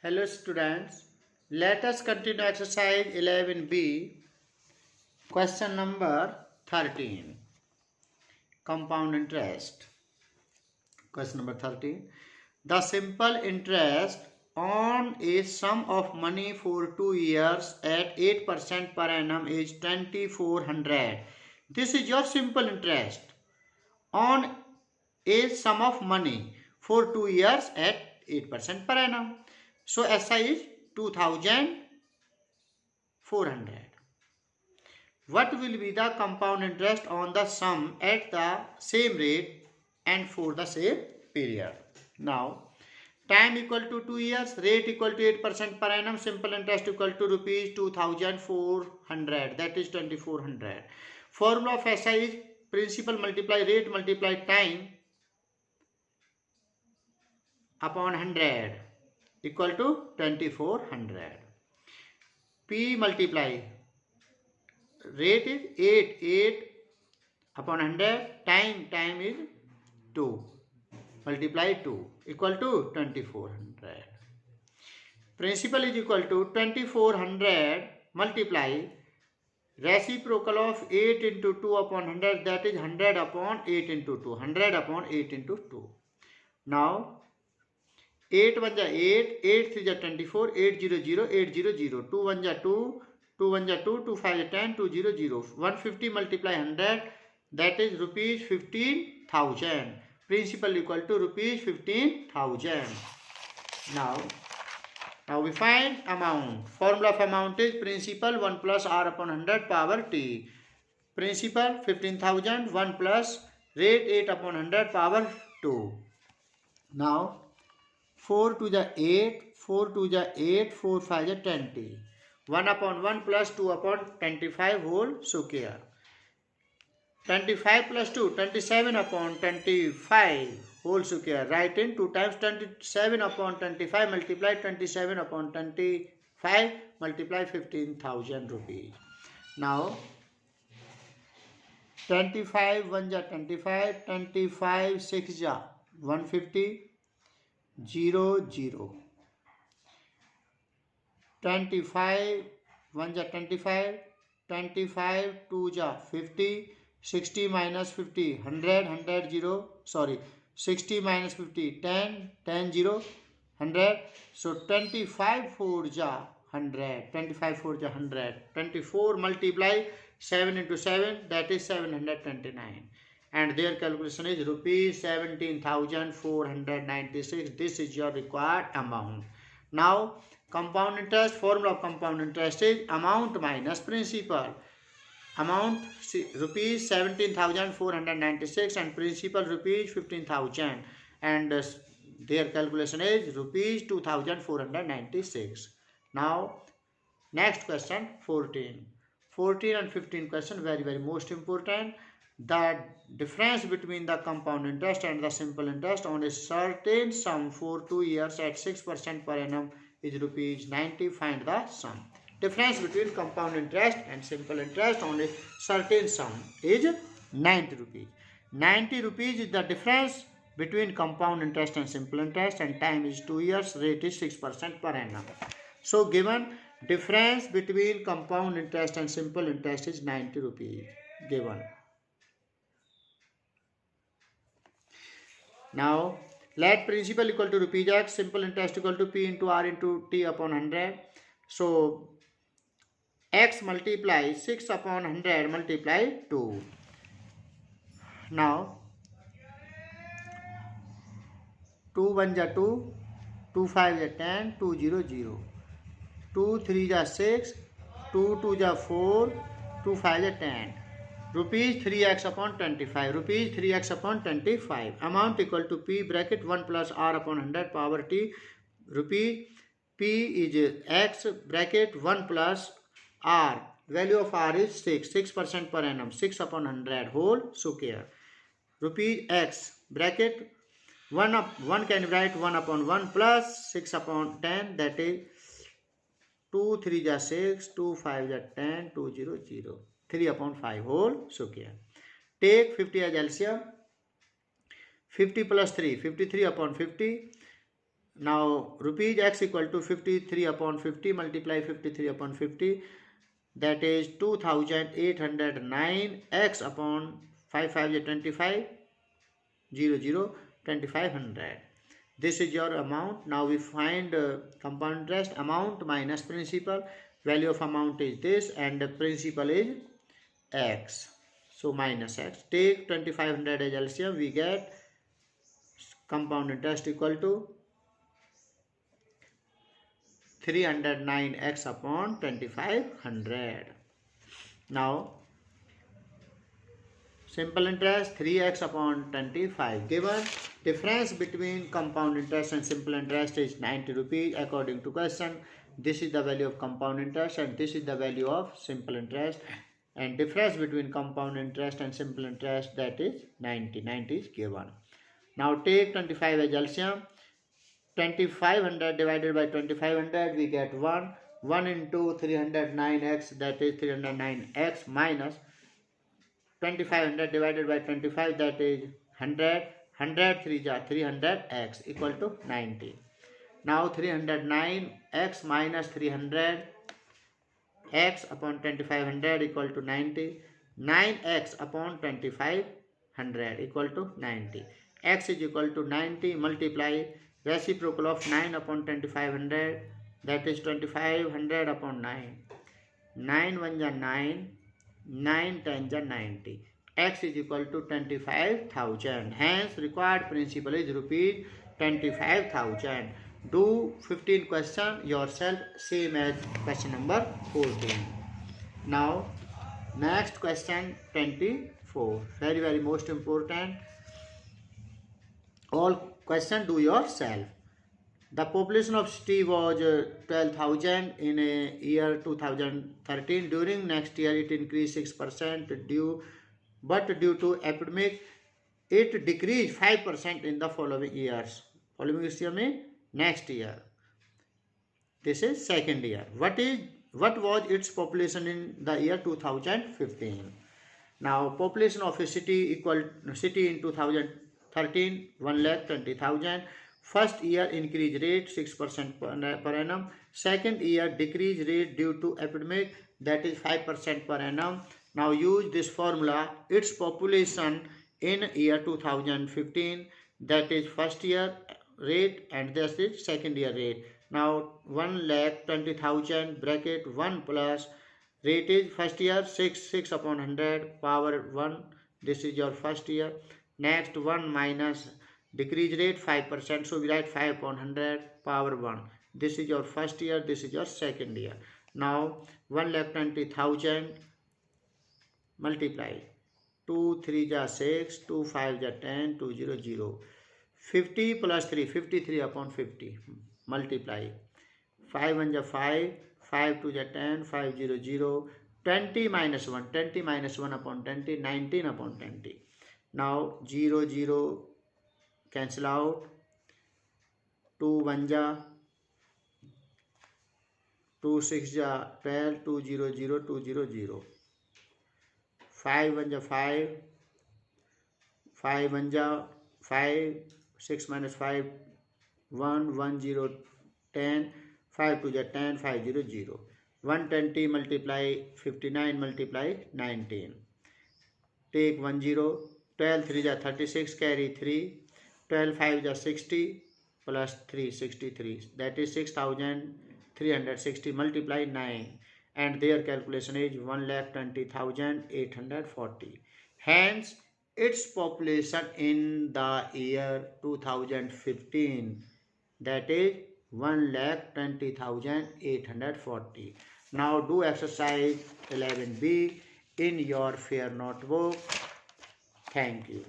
Hello students, let us continue exercise 11b, question number 13, compound interest. Question number 13, the simple interest on a sum of money for 2 years at 8% per annum is 2400. This is your simple interest on a sum of money for 2 years at 8% per annum. So SI is 2400. What will be the compound interest on the sum at the same rate and for the same period? Now, time equal to 2 years, rate equal to 8% per annum, simple interest equal to rupees 2400, that is 2400. Formula of SI is principal multiply rate multiply time upon 100 equal to 2400. P multiply rate is 8 upon 100, time is 2 multiply 2 equal to 2400. Principal is equal to 2400 multiply reciprocal of 8 into 2 upon 100, that is 100 upon 8 into 2, 100 upon 8 into 2. Now 8 1 ja 8, 8 3 ja 24, 8 0 0, 8 0 0, 2 1 ja 2, 2 1 ja 2, 2 5 ja 10, 2 0 0, 150 multiply 100, that is rupees 15,000. Principal equal to rupees 15,000. Now we find amount. Formula of amount is principal 1 plus r upon 100 power t. Principal 15,000, 1 plus rate 8 upon 100 power 2. Now 4 to the 8, 4 to the 8, 4 5 the 20. 1 upon 1 plus 2 upon 25 whole square. 25 plus 2, 27 upon 25 whole square. Write in 2 times 27 upon 25 multiply 27 upon 25 multiply 15,000 rupees. Now 25 1 ja 25, 25 6 ja 150, 0 0. 25 1 ja 25, 25 2 ja 50, 60 minus 50, 100, 100 0, sorry, 60 minus 50, 10, 10 0, 100. So 25 4 ja 100, 25 4 ja 100, 24 multiply 7 into 7, that is 729. And their calculation is rupees 17,496. This is your required amount. Now compound interest, formula of compound interest is amount minus principal. Amount rupees 17,496 and principal rupees 15,000, and their calculation is rupees 2,496. Now next question 14 and 15 question, very most important. The difference between the compound interest and the simple interest on a certain sum for 2 years at 6% per annum is rupees 90. Find the sum. Difference between compound interest and simple interest on a certain sum is 90 rupees. 90 rupees is the difference between compound interest and simple interest, and time is 2 years, rate is 6% per annum. So given difference between compound interest and simple interest is 90 rupees given. Now let principal equal to rupees x, simple interest equal to p into r into t upon 100. So x multiply 6 upon 100 multiply 2. Now 2 1 ja 2, 2 5 ja 10, 2 0 0, 2 3 ja 6, 2 2 ja 4, 2 5 ja 10. Rupees 3x upon 25, rupees 3x upon 25. Amount equal to p bracket 1 plus r upon 100 power t. Rupees p is x bracket 1 plus r. Value of r is 6% per annum, 6 upon 100 whole square. Rupees x bracket 1 can write 1 upon 1 plus 6 upon 10, that is 2 3 ja 6, 2 5 ja 10, 2 0 0. 3 upon 5 whole square. Take 50 as LCM. 50 plus 3, 53 upon 50. now rupees x equal to 53 upon 50, multiply 53 upon 50, that is 2809 x upon 5 5 is 25, 0 2500. This is your amount. Now we find compound interest, amount minus principal. Value of amount is this and the principal is x, so minus x. Take 2500 as LCM, we get compound interest equal to 309x upon 2500. Now simple interest 3x upon 25. Given difference between compound interest and simple interest is 90 rupees according to question. This is the value of compound interest and this is the value of simple interest, and difference between compound interest and simple interest, that is 90. 90 is given. Now take 25 as LCM. 2500 divided by 2500, we get 1. 1 into 309x, that is 309x, minus 2500 divided by 25, that is 100. 100 3 is 300x equal to 90. Now 309x minus 300x upon 2500 equal to 90. 9x upon 2500 equal to 90. X is equal to 90, multiply reciprocal of 9 upon 2500, that is 2500 upon 9. 9 1 is 9, 9 10 is 90. X is equal to 25,000. Hence required principal is rupees 25,000. Do 15 question yourself, same as question number 14. Now next question 24. Very most important. All question do yourself. The population of city was 12,000 in a year 2013. During next year it increased 6% due to epidemic it decreased 5% in the following years. Following year means next year. This is second year. What was its population in the year 2015? Now population of a city in 2013 1,20,000. First year increase rate 6% per annum. Second year decrease rate due to epidemic, that is 5% per annum. Now use this formula. Its population in year 2015, that is first year rate and this is second year rate. Now 1,20,000 bracket 1 plus rate is first year 6 upon 100 power 1. This is your first year. Next 1 minus decrease rate 5%, so we write 5 upon 100 power 1. This is your first year, this is your second year. Now 1,20,000 multiply 2 3 is 6, 2 5 is 10, 2 0 0. 50 plus 3, 53 upon 50 multiply 5 1 is 5, 5 2 is 10, 5 0 0. 20 minus 1, 20 minus 1 upon 20, 19 upon 20. Now 0 0 cancel out. 2 1 is 2 6 is 12, 2 0 0, 2 0 0. 5 1 is 5, 5 1 is 5, 6 minus 5 1, 1 0 10, 5 2 is 10, 5 0 0. 120 multiply 59 multiply 19. Take 1 0. 12 3 is 36, carry 3. 12 5 is 60 plus 3 63, that is 6,360 multiply 9, and their calculation is 1,20,840. Hence its population in the year 2015, that is 1,20,840. Now do exercise 11B in your fair notebook. Thank you.